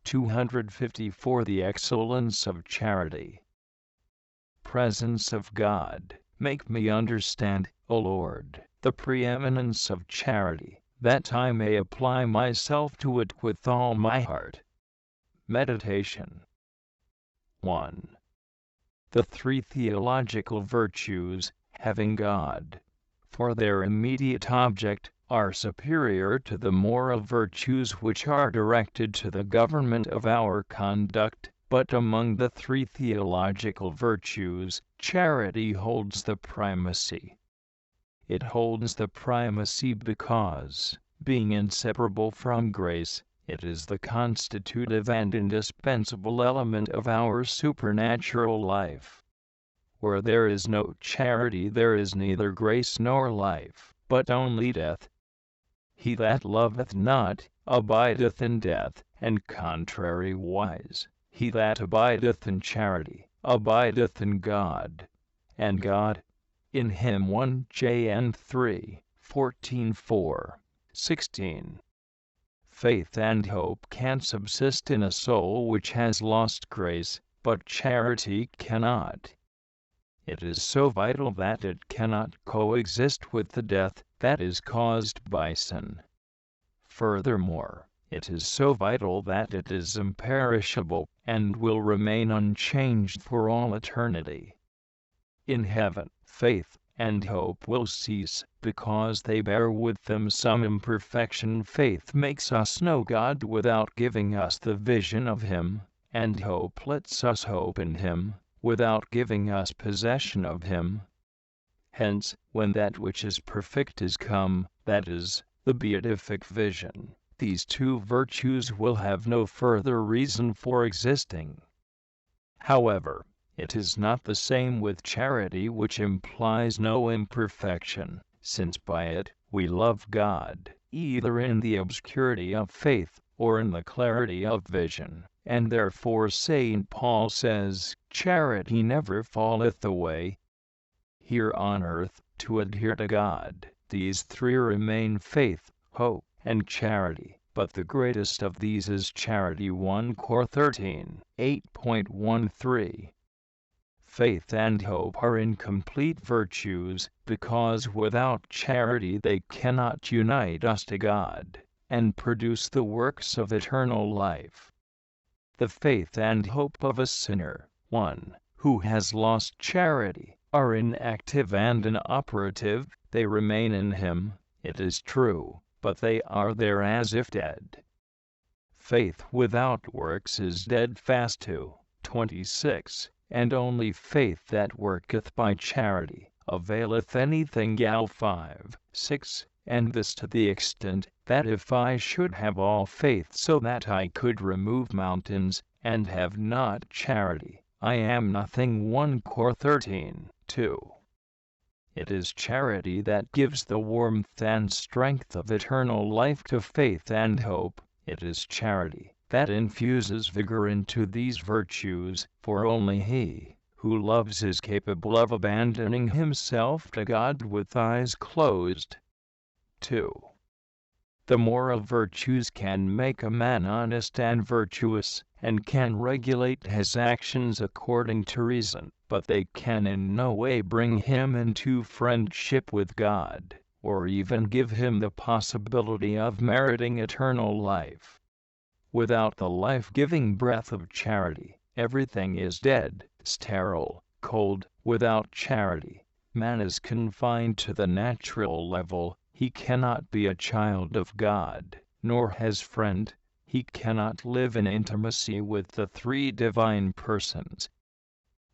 254. The excellence of charity. Presence of God, make me understand, O Lord, the preeminence of charity, that I may apply myself to it with all my heart. Meditation 1. The three theological virtues, having God for their immediate object, are superior to the moral virtues which are directed to the government of our conduct, but among the three theological virtues, charity holds the primacy. It holds the primacy because, being inseparable from grace, it is the constitutive and indispensable element of our supernatural life. Where there is no charity there is neither grace nor life, but only death. He that loveth not, abideth in death, and contrariwise, he that abideth in charity, abideth in God, and God in him. 1 John 3, 14:4, 16. Faith and hope can subsist in a soul which has lost grace, but charity cannot. It is so vital that it cannot coexist with the death that is caused by sin. Furthermore, it is so vital that it is imperishable and will remain unchanged for all eternity. In heaven, faith and hope will cease, because they bear with them some imperfection. Faith makes us know God without giving us the vision of Him, and hope lets us hope in Him, without giving us possession of Him. Hence, when that which is perfect is come, that is, the beatific vision, these two virtues will have no further reason for existing. However, it is not the same with charity, which implies no imperfection, since by it we love God, either in the obscurity of faith or in the clarity of vision, and therefore St. Paul says, "Charity never falleth away." Here on earth, to adhere to God, these three remain: faith, hope, and charity, but the greatest of these is charity. 1 Cor 13, 8.13. Faith and hope are incomplete virtues, because without charity they cannot unite us to God, and produce the works of eternal life. The faith and hope of a sinner, one who has lost charity, are inactive and inoperative. They remain in him, it is true, but they are there as if dead. Faith without works is dead. Fast 2:26. And only faith that worketh by charity availeth anything. Gal 5:6. And this to the extent that if I should have all faith so that I could remove mountains, and have not charity, I am nothing. 1 Cor 13:2. It is charity that gives the warmth and strength of eternal life to faith and hope. It is charity that infuses vigor into these virtues, for only he who loves is capable of abandoning himself to God with eyes closed. 2. The moral virtues can make a man honest and virtuous, and can regulate his actions according to reason, but they can in no way bring him into friendship with God, or even give him the possibility of meriting eternal life. Without the life-giving breath of charity, everything is dead, sterile, cold. Without charity, man is confined to the natural level. He cannot be a child of God, nor his friend. He cannot live in intimacy with the three divine persons.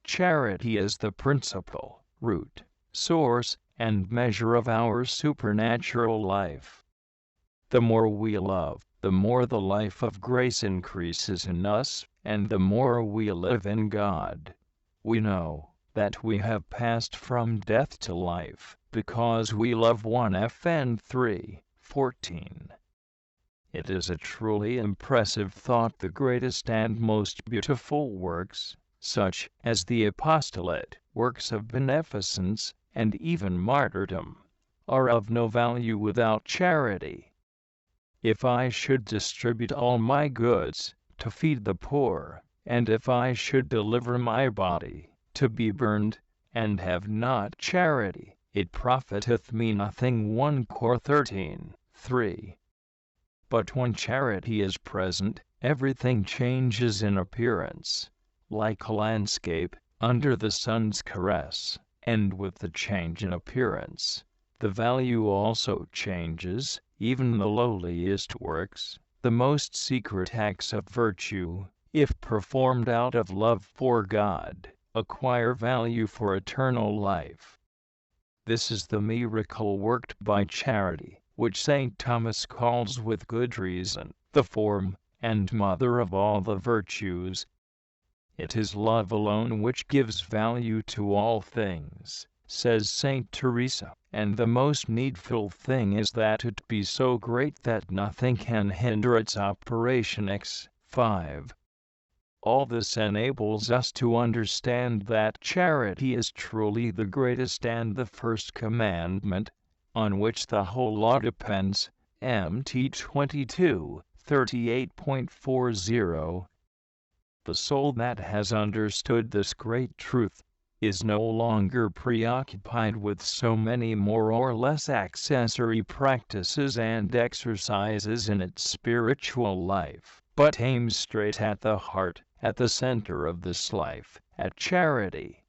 Charity is the principle, root, source, and measure of our supernatural life. The more we love, the more the life of grace increases in us, and the more we live in God. We know that we have passed from death to life, because we love. 1 John 3:14. It is a truly impressive thought. The greatest and most beautiful works, such as the apostolate, works of beneficence, and even martyrdom, are of no value without charity. If I should distribute all my goods, to feed the poor, and if I should deliver my body to be burned, and have not charity, it profiteth me nothing. 1 Cor 13:3. But when charity is present, everything changes in appearance, like a landscape under the sun's caress, and with the change in appearance, the value also changes. Even the lowliest works, the most secret acts of virtue, if performed out of love for God, acquire value for eternal life. This is the miracle worked by charity, which St. Thomas calls with good reason, the form and mother of all the virtues. It is love alone which gives value to all things, says St. Teresa, and the most needful thing is that it be so great that nothing can hinder its operation. 5. All this enables us to understand that charity is truly the greatest and the first commandment, on which the whole law depends. MT 22:38.40. The soul that has understood this great truth is no longer preoccupied with so many more or less accessory practices and exercises in its spiritual life, but aims straight at the heart, at the center of this life, at charity.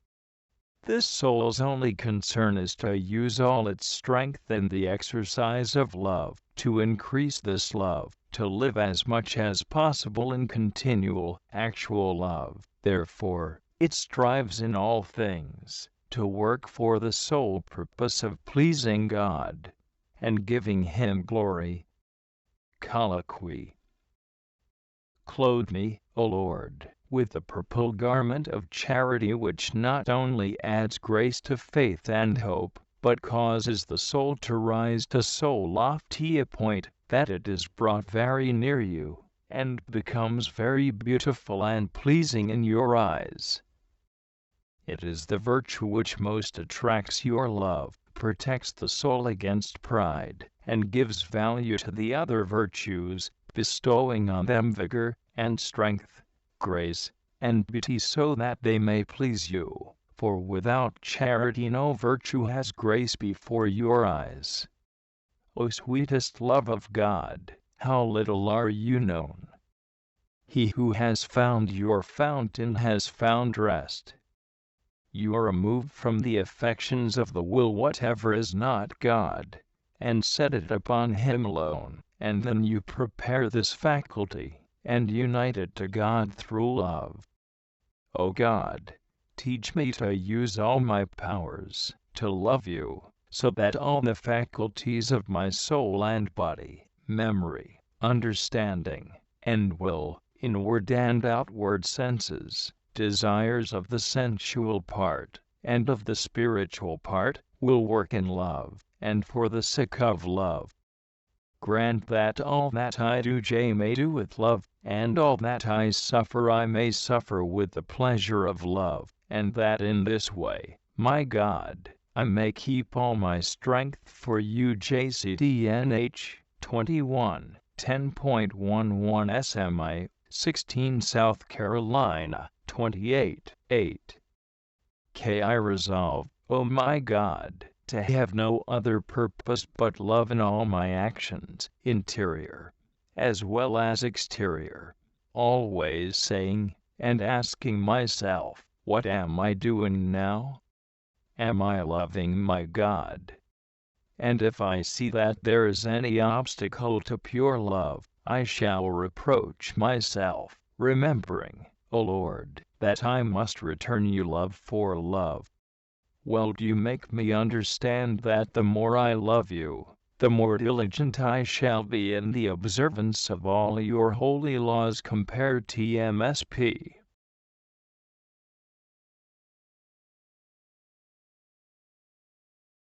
This soul's only concern is to use all its strength in the exercise of love, to increase this love, to live as much as possible in continual, actual love. Therefore, it strives in all things to work for the sole purpose of pleasing God and giving Him glory. Colloquy. Clothe me, O Lord, with the purple garment of charity, which not only adds grace to faith and hope, but causes the soul to rise to so lofty a point that it is brought very near you, and becomes very beautiful and pleasing in your eyes. It is the virtue which most attracts your love, protects the soul against pride, and gives value to the other virtues, bestowing on them vigor and strength, grace and beauty, so that they may please you. For without charity no virtue has grace before your eyes. O sweetest love of God, how little are you known! He who has found your fountain has found rest. You remove from the affections of the will whatever is not God, and set it upon Him alone, and then you prepare this faculty, and unite it to God through love. O God, teach me to use all my powers to love you, so that all the faculties of my soul and body, memory, understanding, and will, inward and outward senses, desires of the sensual part and of the spiritual part, will work in love and for the sake of love. Grant that all that I do may do with love, and all that I may suffer with the pleasure of love, and that in this way, my God, I may keep all my strength for you. JCDNH 21 10.11 SMI 16 South Carolina 28:8. I resolve, O my God, to have no other purpose but love in all my actions, interior as well as exterior, always saying and asking myself, what am I doing now? Am I loving my God? And if I see that there is any obstacle to pure love, I shall reproach myself, remembering, O Lord, that I must return you love for love. Well, do you make me understand that the more I love you, the more diligent I shall be in the observance of all your holy laws. Compared TMSP.